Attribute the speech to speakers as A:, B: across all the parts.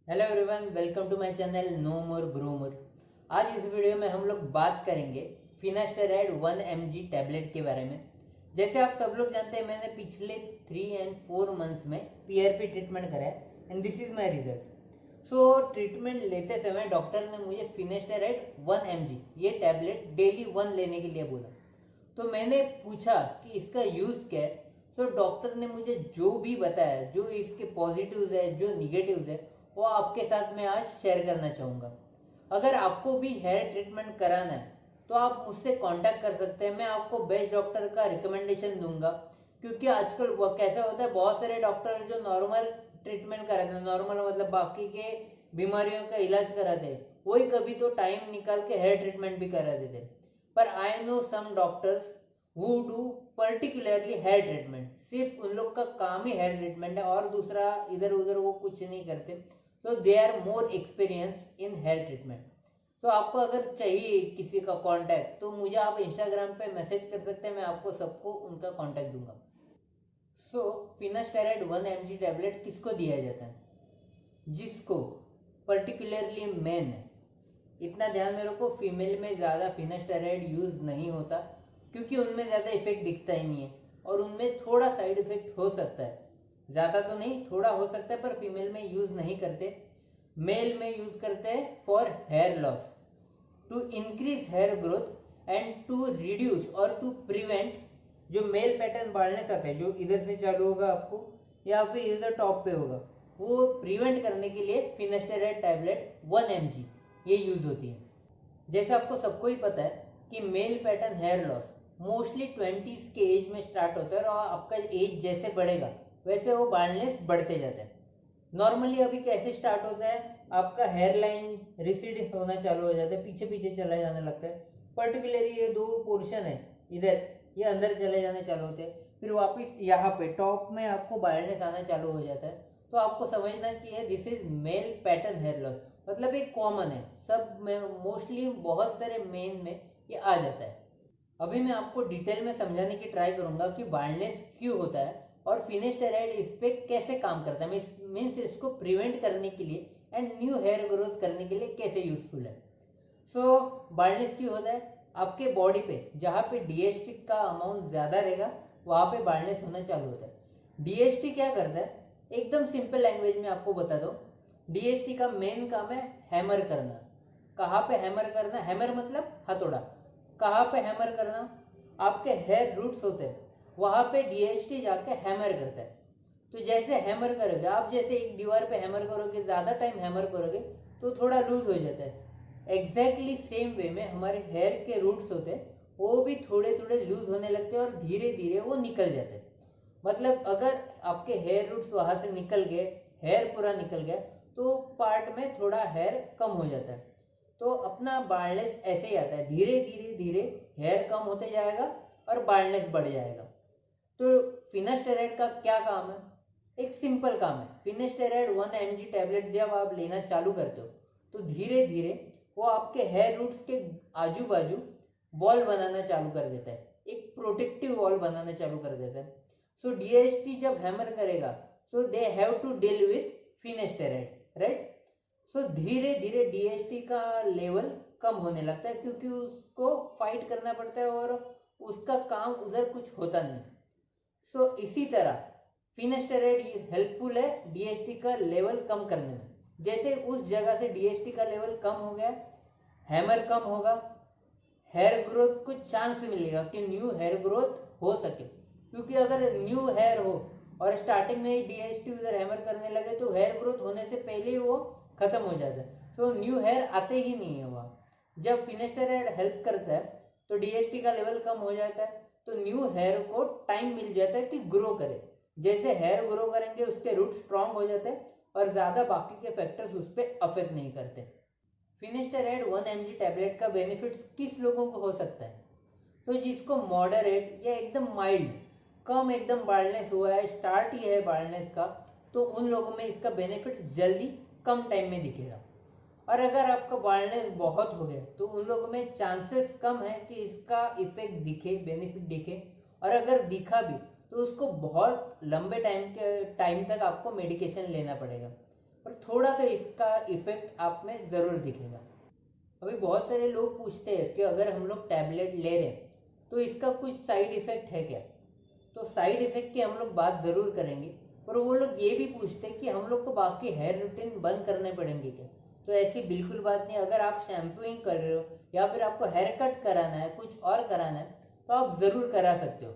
A: Hello everyone, welcome to my channel no more grow more. आज इस video में हम लोग बात करेंगे फिनास्टेराइड 1 mg टैबलेट के बारे में। जैसे आप सब लोग जानते हैं, मैंने पिछले 3 और 4 मंथ्स में पीआरपी ट्रीटमेंट करा है and this is my result. So treatment लेते समय डॉक्टर ने मुझे फिनास्टेराइड 1 mg ये टैबलेट डेली 1 लेने के लिए बोला। तो मैंने पूछा कि इसका यूज़ क्या है। तो डॉक्टर ने मुझे जो भी बताया, जो इसके पॉजिटिव्स है, जो निगेटिव्स है, वो आपके साथ मैं आज शेयर करना चाहूँगा। अगर आपको भी हेयर ट्रीटमेंट कराना है तो आप मुझसे कांटेक्ट कर सकते हैं। मैं आपको बेस्ट डॉक्टर का रिकमेंडेशन दूंगा, क्योंकि आजकल वो कैसा होता है, बहुत सारे डॉक्टर जो नॉर्मल ट्रीटमेंट कराते हैं, नॉर्मल मतलब बाकी के बीमारियों का इलाज कराते हैं, वही कभी तो टाइम निकाल के हेयर ट्रीटमेंट भी करा देते हैं। पर I know some doctors who do particularly hair treatment, सिर्फ उन लोग का काम ही हेयर ट्रीटमेंट है और दूसरा इधर उधर वो कुछ नहीं करते। तो they are more experience in hair treatment. तो आपको अगर चाहिए किसी का कांटेक्ट तो मुझे आप इंस्टाग्राम पे मैसेज कर सकते हैं, मैं आपको सबको उनका कांटेक्ट दूंगा। सो फिनास्टेराइड 1 mg टैबलेट किसको दिया जाता है? जिसको पर्टिकुलरली मेन है। इतना ध्यान में रखो, फीमेल में ज़्यादा फिनास्टेरॉइड यूज़ नहीं होता, क्योंकि उनमें ज़्यादा इफेक्ट दिखता ही नहीं है और उनमें थोड़ा साइड इफेक्ट हो सकता है, ज़्यादा तो नहीं, थोड़ा हो सकता है, पर फीमेल में यूज़ नहीं करते। मेल में यूज़ करते हैं for hair loss, to increase hair growth and to reduce और टू प्रिवेंट जो मेल पैटर्न बाल्डनेस आता है, जो इधर से चालू होगा आपको या फिर इधर टॉप पे होगा, वो प्रिवेंट करने के लिए फिनास्टेरॉइड टैबलेट 1 mg ये यूज़ होती है। जैसे आपको सबको ही पता है कि male pattern hair loss mostly 20s के एज में स्टार्ट होता है और आपका एज जैसे बढ़ेगा वैसे वो बाल्डनेस बढ़ते जाता है। नॉर्मली अभी कैसे स्टार्ट होता है, आपका हेयर लाइन रिसीड होना चालू हो जाता है, पीछे पीछे चला जाने लगता है। पर्टिकुलरली ये दो पोर्शन है इधर, ये अंदर चले जाने चालू होते हैं, फिर वापस यहाँ पे टॉप में आपको बाल्डनेस आना चालू हो जाता है। तो आपको समझना चाहिए this is male pattern hair loss, मतलब एक कॉमन है, सब में मोस्टली बहुत सारे मेन में ये आ जाता है। अभी मैं आपको डिटेल में समझाने की ट्राई करूंगा कि बाल्डनेस क्यों होता है और फिनास्टेरॉइड इस पे कैसे काम करता है, मीन्स इसको प्रिवेंट करने के लिए एंड न्यू हेयर ग्रोथ करने के लिए कैसे यूजफुल है। सो बाल्डनेस क्यों होता है? आपके बॉडी पे जहाँ पे डीएचटी का अमाउंट ज़्यादा रहेगा वहाँ पे बाल्डनेस होना चालू होता है। डीएचटी क्या करता है, एकदम सिंपल लैंग्वेज में आपको बता दो। डीएचटी का मेन काम है हैमर करना। कहाँ पे हैमर करना? हैमर मतलब हथौड़ा। कहाँ पे हैमर करना? आपके हेयर रूट्स होते हैं वहाँ पे डीएचटी जाके हैमर करता है। तो जैसे हैमर करोगे आप, जैसे एक दीवार पे हैमर करोगे, ज़्यादा टाइम हैमर करोगे तो थोड़ा लूज हो जाता है। एग्जैक्टली सेम वे में हमारे हेयर के रूट्स होते हैं, वो भी थोड़े थोड़े लूज होने लगते हैं और धीरे धीरे वो निकल जाते हैं। मतलब अगर आपके हेयर रूट्स वहाँ से निकल गए, हेयर पूरा निकल गया, तो पार्ट में थोड़ा हेयर कम हो जाता है। तो अपना बाल्डनेस ऐसे ही आता है, धीरे धीरे धीरे हेयर कम होते जाएगा और बाल्डनेस बढ़ जाएगा। तो फिनास्टेरॉइड का क्या काम है? एक सिंपल काम है। फिनास्टेरॉइड 1 mg टैबलेट जब आप लेना चालू करते हो तो धीरे धीरे वो आपके हेयर रूट्स के आजू बाजू वॉल बनाना चालू कर देता है, एक प्रोटेक्टिव वॉल बनाना चालू कर देता है। सो डीएचटी जब हैमर करेगा, so they have to deal with finasteride, right. So धीरे धीरे डीएचटी का लेवल कम होने लगता है, क्योंकि उसको फाइट करना पड़ता है और उसका काम उधर कुछ होता नहीं। सो इसी तरह फिनास्टेरॉइड हेल्पफुल है डीएचटी का लेवल कम करने में। जैसे उस जगह से डीएचटी का लेवल कम हो गया, हैमर कम होगा, हेयर ग्रोथ को चांस मिलेगा कि न्यू हेयर ग्रोथ हो सके। क्योंकि अगर न्यू हेयर हो और स्टार्टिंग में ही डीएचटी उधर हैमर करने लगे तो हेयर ग्रोथ होने से पहले ही वो खत्म हो जाता है, तो न्यू हेयर आते ही नहीं है वहाँ। जब फिनास्टेरॉइड हेल्प करता है तो डीएचटी का लेवल कम हो जाता है, तो न्यू हेयर को टाइम मिल जाता है कि ग्रो करे। जैसे हेयर ग्रो करेंगे उसके रूट स्ट्रांग हो जाते हैं और ज़्यादा बाकी के फैक्टर्स उस पर अफेक्ट नहीं करते। फिनास्टेरॉइड 1 mg टैबलेट का बेनिफिट्स किस लोगों को हो सकता है? तो जिसको मॉडरेट या एकदम माइल्ड, कम एकदम बाल्डनेस हुआ है, स्टार्ट ही है बाल्डनेस का, तो उन लोगों में इसका बेनिफिट जल्दी कम टाइम में दिखेगा। और अगर आपका बाल्डनेस बहुत हो गया तो उन लोगों में चांसेस कम है कि इसका इफेक्ट दिखे, बेनिफिट दिखे। और अगर दिखा भी तो उसको बहुत लंबे टाइम तक आपको मेडिकेशन लेना पड़ेगा। पर थोड़ा तो इसका इफेक्ट आप में ज़रूर दिखेगा। अभी बहुत सारे लोग पूछते हैं कि अगर हम लोग टैबलेट ले रहे हैं तो इसका कुछ साइड इफेक्ट है क्या। तो साइड इफेक्ट की हम लोग बात ज़रूर करेंगे, पर वो लोग ये भी पूछते हैं कि हम लोग को बाकी हेयर रूटीन बंद करने पड़ेंगे क्या। तो ऐसी बिल्कुल बात नहीं। अगर आप शैम्पूइंग कर रहे हो या फिर आपको हेयर कट कराना है, कुछ और कराना है, तो आप ज़रूर करा सकते हो।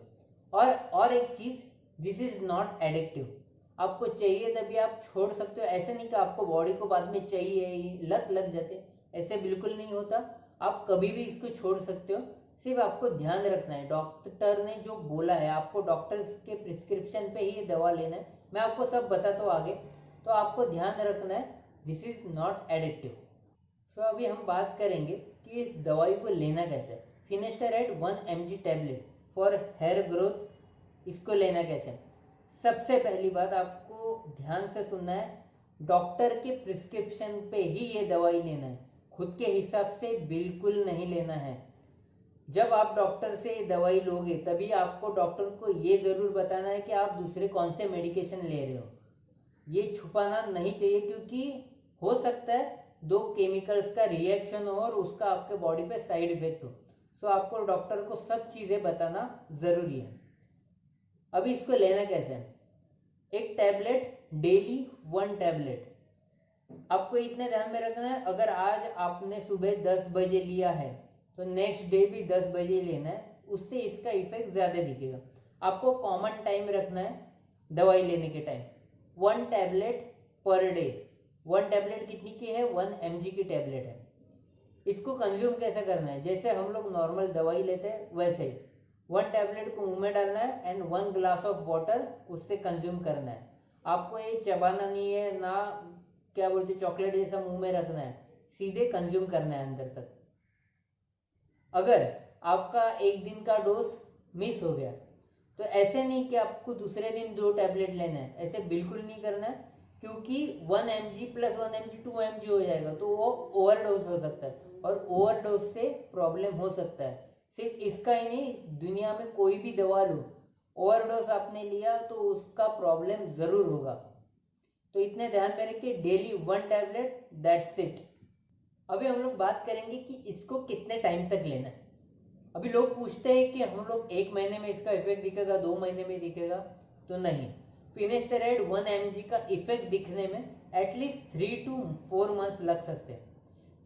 A: और एक चीज़, दिस इज़ नॉट एडिक्टिव। आपको चाहिए तभी आप छोड़ सकते हो। ऐसे नहीं कि आपको बॉडी को बाद में चाहिए, लत लग जाते, ऐसे बिल्कुल नहीं होता। आप कभी भी इसको छोड़ सकते हो। सिर्फ आपको ध्यान रखना है, डॉक्टर ने जो बोला है, आपको डॉक्टर के प्रिस्क्रिप्शन पे ही दवा लेना है। मैं आपको सब बताता हूँ आगे, तो आपको ध्यान रखना है, दिस इज नॉट एडिक्टिव। सो अभी हम बात करेंगे कि इस दवाई को लेना कैसे है। Finasteride 1 mg tablet for hair growth, इसको लेना कैसे है। सबसे पहली बात आपको ध्यान से सुनना है, डॉक्टर के प्रिस्क्रिप्शन पे ही ये दवाई लेना है, खुद के हिसाब से बिल्कुल नहीं लेना है। जब आप डॉक्टर से दवाई लोगे तभी आपको डॉक्टर को ये ज़रूर बताना है कि आप दूसरे कौन से मेडिकेशन ले रहे हो। ये छुपाना नहीं चाहिए, क्योंकि हो सकता है दो केमिकल्स का रिएक्शन हो और उसका आपके बॉडी पे साइड इफेक्ट हो। तो आपको डॉक्टर को सब चीज़ें बताना ज़रूरी है। अभी इसको लेना कैसे है। एक टैबलेट डेली, 1 टैबलेट। आपको इतने ध्यान में रखना है, अगर आज आपने सुबह 10 बजे लिया है तो नेक्स्ट डे भी 10 बजे लेना है, उससे इसका इफेक्ट ज़्यादा दिखेगा। आपको कॉमन टाइम रखना है दवाई लेने के time, 1 tablet per day. 1 tablet कितनी की है, 1 mg की टैबलेट है। इसको कंज्यूम कैसे करना है, जैसे हम लोग नॉर्मल दवाई लेते हैं वैसे ही 1 टैबलेट को मुंह में डालना है एंड 1 ग्लास ऑफ वाटर उससे कंज्यूम करना है। आपको ये चबाना नहीं है ना, क्या बोलते चॉकलेट जैसा मुंह में रखना है, सीधे कंज्यूम करना है अंदर तक। अगर आपका एक दिन का डोज मिस हो गया तो ऐसे नहीं कि आपको दूसरे दिन 2 टैबलेट लेना है, ऐसे बिल्कुल नहीं करना है, क्योंकि 1 mg प्लस 1 mg 2 mg हो जाएगा तो वो ओवरडोज हो सकता है और ओवरडोज से प्रॉब्लम हो सकता है। सिर्फ इसका ही नहीं, दुनिया में कोई भी दवा लो, ओवरडोज आपने लिया तो उसका प्रॉब्लम ज़रूर होगा। तो इतने ध्यान में रखिए, डेली 1 टैबलेट, दैट्स इट। अभी हम लोग बात करेंगे कि इसको कितने टाइम तक लेना है। अभी लोग पूछते हैं कि हम लोग 1 महीने में इसका इफेक्ट दिखेगा, 2 महीने में दिखेगा, तो नहीं। फिनेस्टेराइड 1 mg का इफेक्ट दिखने में एटलीस्ट 3 to 4 मंथ्स लग सकते हैं।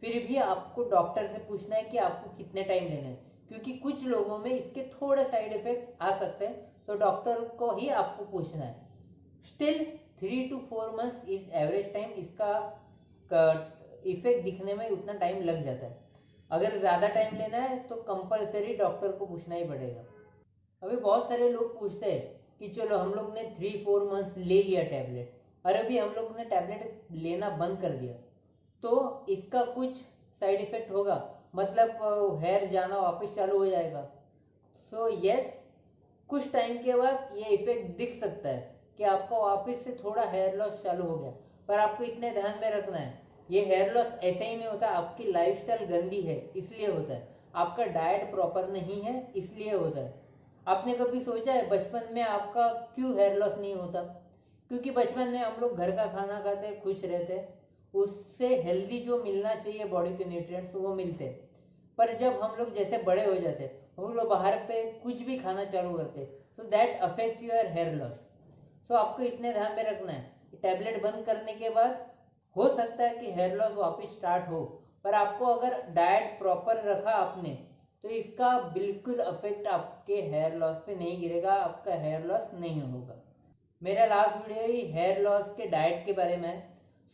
A: फिर भी आपको डॉक्टर से पूछना है कि आपको कितने टाइम लेना है, क्योंकि कुछ लोगों में इसके थोड़े साइड इफेक्ट्स आ सकते हैं, तो डॉक्टर को ही आपको पूछना है। Still 3 to 4 months is average time, इसका इफेक्ट दिखने में उतना टाइम लग जाता है। अगर ज़्यादा टाइम लेना है तो कंपलसरी डॉक्टर को पूछना ही पड़ेगा। अभी बहुत सारे लोग पूछते हैं कि चलो हम लोग ने 3-4 मंथ्स ले लिया टैबलेट, और अभी हम लोग ने टैबलेट लेना बंद कर दिया, तो इसका कुछ साइड इफेक्ट होगा, मतलब हेयर जाना वापस चालू हो जाएगा। सो यस, कुछ टाइम के बाद ये इफेक्ट दिख सकता है कि आपको वापस से थोड़ा हेयर लॉस चालू हो गया, पर आपको इतने ध्यान में रखना है, ये हेयर लॉस ऐसे ही नहीं होता, आपकी लाइफस्टाइल गंदी है इसलिए होता है, आपका डाइट प्रॉपर नहीं है इसलिए होता है। आपने कभी सोचा है बचपन में आपका क्यों हेयर लॉस नहीं होता? क्योंकि बचपन में हम लोग घर का खाना खाते, खुश रहते, उससे हेल्दी जो मिलना चाहिए बॉडी के न्यूट्रिएंट्स वो मिलते। पर जब हम लोग जैसे बड़े हो जाते, हम लोग बाहर पे कुछ भी खाना चालू करते, so that affects your hair loss. So आपको इतने ध्यान में रखना है, टैबलेट बंद करने के बाद हो सकता है कि हेयर लॉस वापस स्टार्ट हो, पर आपको अगर डाइट प्रॉपर रखा आपने तो इसका बिल्कुल अफेक्ट आपके हेयर लॉस पे नहीं गिरेगा, आपका हेयर लॉस नहीं होगा। मेरा लास्ट वीडियो ही हेयर लॉस के डाइट के बारे में है।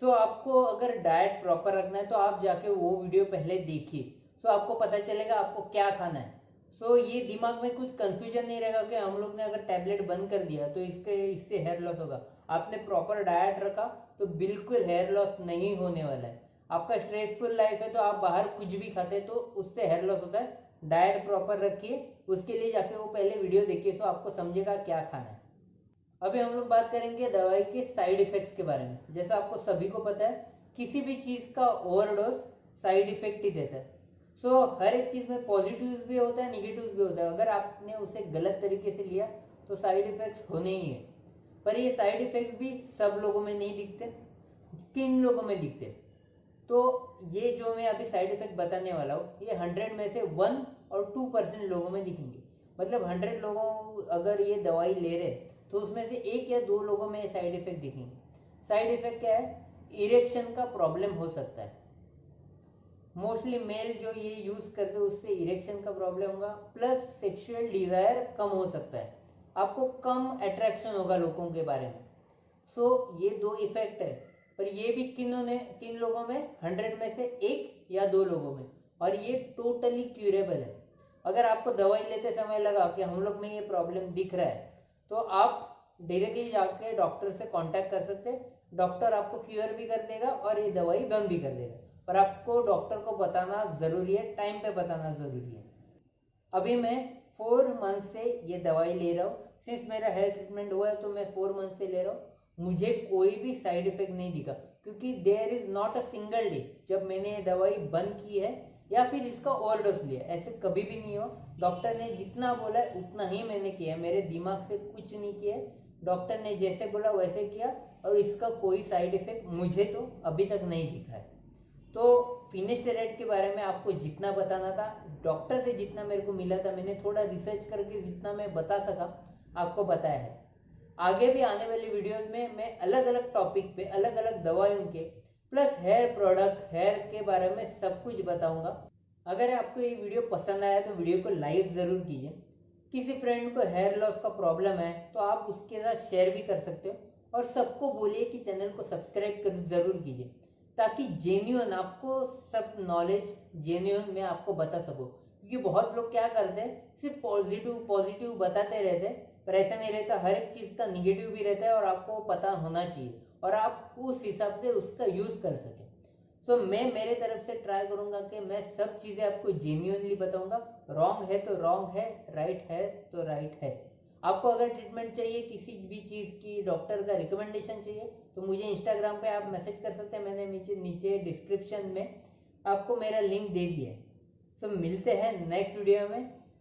A: सो आपको अगर डाइट प्रॉपर रखना है तो आप जाके वो वीडियो पहले देखिए, सो आपको पता चलेगा आपको क्या खाना है। सो ये दिमाग में कुछ कंफ्यूजन नहीं रहेगा कि हम लोग ने अगर टैबलेट बंद कर दिया तो इससे हेयर लॉस होगा। आपने प्रॉपर डाइट रखा तो बिल्कुल हेयर लॉस नहीं होने वाला है। आपका स्ट्रेसफुल लाइफ है तो आप बाहर कुछ भी खाते तो उससे हेयर लॉस होता है। डाइट प्रॉपर रखिए, उसके लिए जाके वो पहले वीडियो देखिए, सो आपको समझेगा क्या खाना है। अभी हम लोग बात करेंगे दवाई के साइड इफेक्ट्स के बारे में। जैसा आपको सभी को पता है, किसी भी चीज़ का ओवरडोज साइड इफेक्ट ही देता है। सो हर एक चीज़ में पॉजिटिव भी होता है, निगेटिव भी होता है। अगर आपने उसे गलत तरीके से लिया तो साइड इफेक्ट्स होने ही है, पर ये साइड इफेक्ट्स भी सब लोगों में नहीं दिखते। किन लोगों में दिखते हैं। तो ये जो मैं अभी साइड इफेक्ट बताने वाला हूँ ये 100 में से 1 और 2% लोगों में दिखेंगे। मतलब 100 लोगों अगर ये दवाई ले रहे तो उसमें से 1 या 2 लोगों में ये साइड इफेक्ट दिखेंगे। साइड इफेक्ट क्या है? इरेक्शन का प्रॉब्लम हो सकता है। मोस्टली मेल जो ये यूज करते हैं उससे इरेक्शन का प्रॉब्लम होगा, प्लस सेक्सुअल डिजायर कम हो सकता है, आपको कम अट्रैक्शन होगा लोगों के बारे में। सो ये 2 इफेक्ट है। पर ये भी किन लोगों में? 100 में से 1 या 2 लोगों में। और ये टोटली क्यूरेबल है। अगर आपको दवाई लेते समय लगा कि हम लोग में ये प्रॉब्लम दिख रहा है तो आप डायरेक्टली जाके डॉक्टर से कांटेक्ट कर सकते हैं। डॉक्टर आपको क्यूर भी कर देगा और ये दवाई बंद भी कर देगा। पर आपको डॉक्टर को बताना जरूरी है, टाइम पे बताना जरूरी है। अभी मैं 4 मंथ से ये दवाई ले रहा हूँ। सिंस मेरा हेयर ट्रीटमेंट हुआ है तो मैं 4 मंथ से ले रहा हूँ। मुझे कोई भी साइड इफेक्ट नहीं दिखा, क्योंकि there is not a single day जब मैंने ये दवाई बंद की है या फिर इसका ओवरडोज लिया, ऐसे कभी भी नहीं हुआ। डॉक्टर ने जितना बोला है उतना ही मैंने किया, मेरे दिमाग से कुछ नहीं किया। डॉक्टर ने जैसे बोला वैसे किया और इसका कोई साइड इफेक्ट मुझे तो अभी तक नहीं दिखा है। तो फिनेस्टेराइड के बारे में आपको जितना बताना था, डॉक्टर से जितना मेरे को मिला था, मैंने थोड़ा रिसर्च करके जितना मैं बता सका आपको बताया है। आगे भी आने वाली वीडियोस में मैं अलग अलग टॉपिक पे अलग अलग दवाइयों के प्लस हेयर प्रोडक्ट, हेयर के बारे में सब कुछ बताऊंगा। अगर आपको ये वीडियो पसंद आया तो वीडियो को लाइक ज़रूर कीजिए। किसी फ्रेंड को हेयर लॉस का प्रॉब्लम है तो आप उसके साथ शेयर भी कर सकते हो। और सबको बोलिए कि चैनल को सब्सक्राइब ज़रूर कीजिए, ताकि जेन्युइन आपको सब नॉलेज जेन्युइन मैं आपको बता सकूं। क्योंकि बहुत लोग क्या करते हैं, सिर्फ पॉजिटिव पॉजिटिव बताते रहते हैं, पर ऐसा नहीं रहता। हर एक चीज़ का निगेटिव भी रहता है और आपको पता होना चाहिए और आप उस हिसाब से उसका यूज़ कर सकें। तो मैं मेरे तरफ से ट्राई करूंगा कि मैं सब चीज़ें आपको जेन्युइनली बताऊंगा। रॉन्ग है तो रॉन्ग है, राइट है तो राइट है। आपको अगर ट्रीटमेंट चाहिए किसी भी चीज़ की, डॉक्टर का रिकमेंडेशन चाहिए, तो मुझे इंस्टाग्राम पे आप मैसेज कर सकते हैं। मैंने नीचे नीचे डिस्क्रिप्शन में आपको मेरा लिंक दे दिया है। तो मिलते हैं नेक्स्ट वीडियो में।